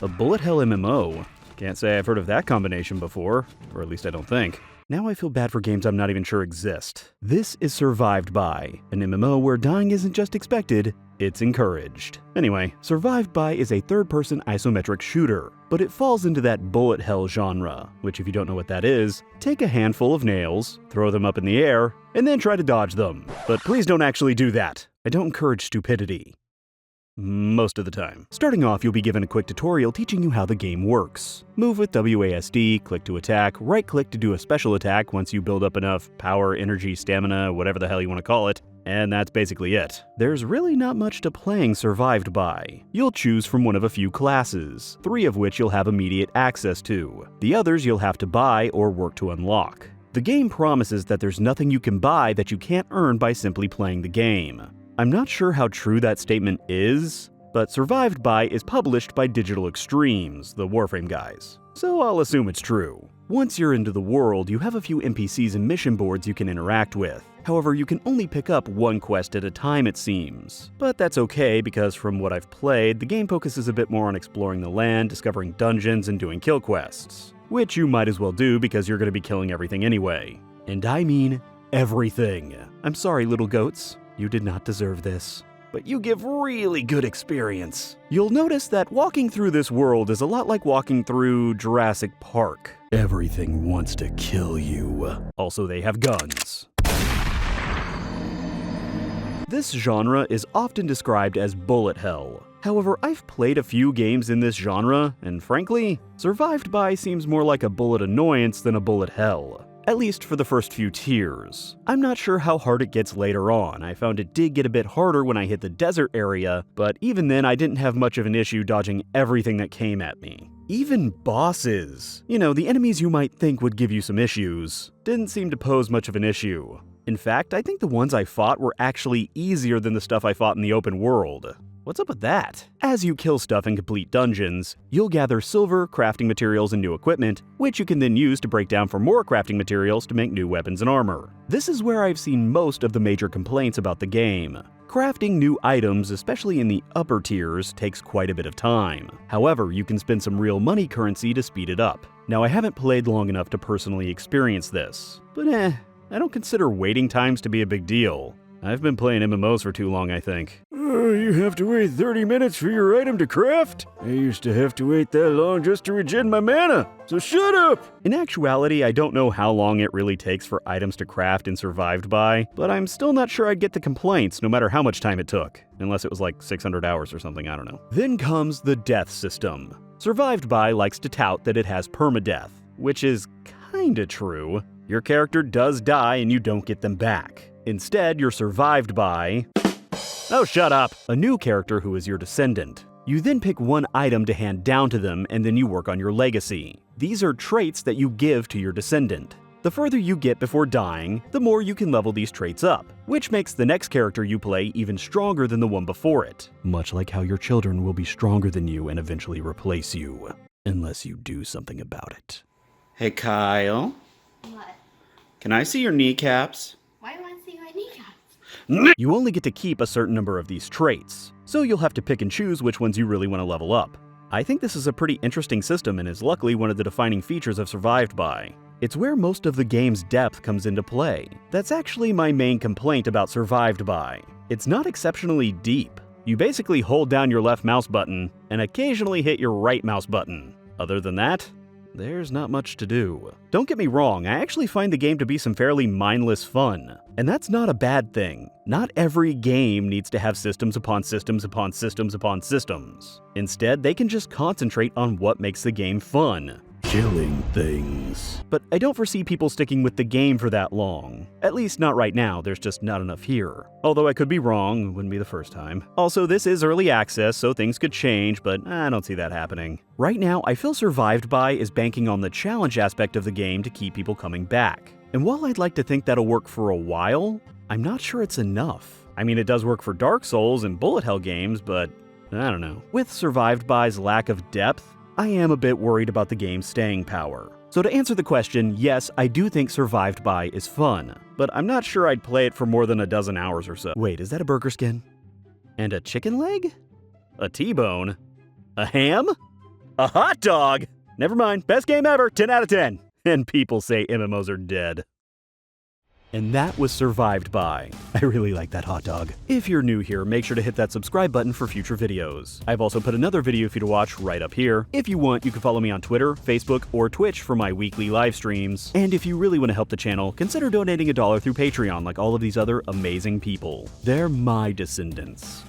A bullet hell MMO? Can't say I've heard of that combination before, or at least I don't think. Now I feel bad for games I'm not even sure exist. This is Survived By, an MMO where dying isn't just expected, it's encouraged. Anyway, Survived By is a third-person isometric shooter, but it falls into that bullet hell genre, which if you don't know what that is, take a handful of nails, throw them up in the air, and then try to dodge them. But please don't actually do that. I don't encourage stupidity. Most of the time. Starting off, you'll be given a quick tutorial teaching you how the game works. Move with WASD, click to attack, right-click to do a special attack once you build up enough power, energy, stamina, whatever the hell you want to call it. And that's basically it. There's really not much to playing Survived By. You'll choose from one of a few classes, 3 of which you'll have immediate access to. The others you'll have to buy or work to unlock. The game promises that there's nothing you can buy that you can't earn by simply playing the game. I'm not sure how true that statement is, but Survived By is published by Digital Extremes, the Warframe guys, so I'll assume it's true. Once you're into the world, you have a few NPCs and mission boards you can interact with. However, you can only pick up one quest at a time, it seems. But that's okay, because from what I've played, the game focuses a bit more on exploring the land, discovering dungeons, and doing kill quests. Which you might as well do because you're going to be killing everything anyway. And I mean everything. I'm sorry, little goats. You did not deserve this, but you give really good experience. You'll notice that walking through this world is a lot like walking through Jurassic Park. Everything wants to kill you. Also, they have guns. This genre is often described as bullet hell. However, I've played a few games in this genre, and frankly, Survived By seems more like a bullet annoyance than a bullet hell. At least for the first few tiers. I'm not sure how hard it gets later on. I found it did get a bit harder when I hit the desert area, but even then I didn't have much of an issue dodging everything that came at me. Even bosses, the enemies you might think would give you some issues, didn't seem to pose much of an issue. In fact, I think the ones I fought were actually easier than the stuff I fought in the open world. What's up with that? As you kill stuff and complete dungeons, you'll gather silver, crafting materials, and new equipment, which you can then use to break down for more crafting materials to make new weapons and armor. This is where I've seen most of the major complaints about the game. Crafting new items, especially in the upper tiers, takes quite a bit of time. However, you can spend some real money currency to speed it up. Now, I haven't played long enough to personally experience this, but I don't consider waiting times to be a big deal. I've been playing MMOs for too long, I think. You have to wait 30 minutes for your item to craft? I used to have to wait that long just to regen my mana, so shut up! In actuality, I don't know how long it really takes for items to craft in Survived By, but I'm still not sure I'd get the complaints no matter how much time it took. Unless it was like 600 hours or something, I don't know. Then comes the death system. Survived By likes to tout that it has permadeath, which is kinda true. Your character does die and you don't get them back. Instead, you're survived by... Oh, shut up! A new character who is your descendant. You then pick one item to hand down to them, and then you work on your legacy. These are traits that you give to your descendant. The further you get before dying, the more you can level these traits up, which makes the next character you play even stronger than the one before it. Much like how your children will be stronger than you and eventually replace you. Unless you do something about it. Hey, Kyle. What? Can I see your kneecaps? Why do you want to see my kneecaps? You only get to keep a certain number of these traits, so you'll have to pick and choose which ones you really want to level up. I think this is a pretty interesting system and is luckily one of the defining features of Survived By. It's where most of the game's depth comes into play. That's actually my main complaint about Survived By. It's not exceptionally deep. You basically hold down your left mouse button and occasionally hit your right mouse button. Other than that, there's not much to do. Don't get me wrong, I actually find the game to be some fairly mindless fun. And that's not a bad thing. Not every game needs to have systems upon systems upon systems upon systems. Instead, they can just concentrate on what makes the game fun. Killing things. But I don't foresee people sticking with the game for that long. At least not right now, there's just not enough here. Although I could be wrong, wouldn't be the first time. Also, this is early access, so things could change, but I don't see that happening. Right now, I feel Survived By is banking on the challenge aspect of the game to keep people coming back. And while I'd like to think that'll work for a while, I'm not sure it's enough. I mean, it does work for Dark Souls and bullet hell games, but I don't know. With Survived By's lack of depth, I am a bit worried about the game's staying power. So to answer the question, yes, I do think Survived By is fun, but I'm not sure I'd play it for more than a dozen hours or so. Wait, is that a burger skin? And a chicken leg? A T-bone? A ham? A hot dog? Never mind, best game ever, 10 out of 10. And people say MMOs are dead. And that was Survived By. I really like that hot dog. If you're new here, make sure to hit that subscribe button for future videos. I've also put another video for you to watch right up here. If you want, you can follow me on Twitter, Facebook, or Twitch for my weekly live streams. And if you really want to help the channel, consider donating $1 through Patreon like all of these other amazing people. They're my descendants.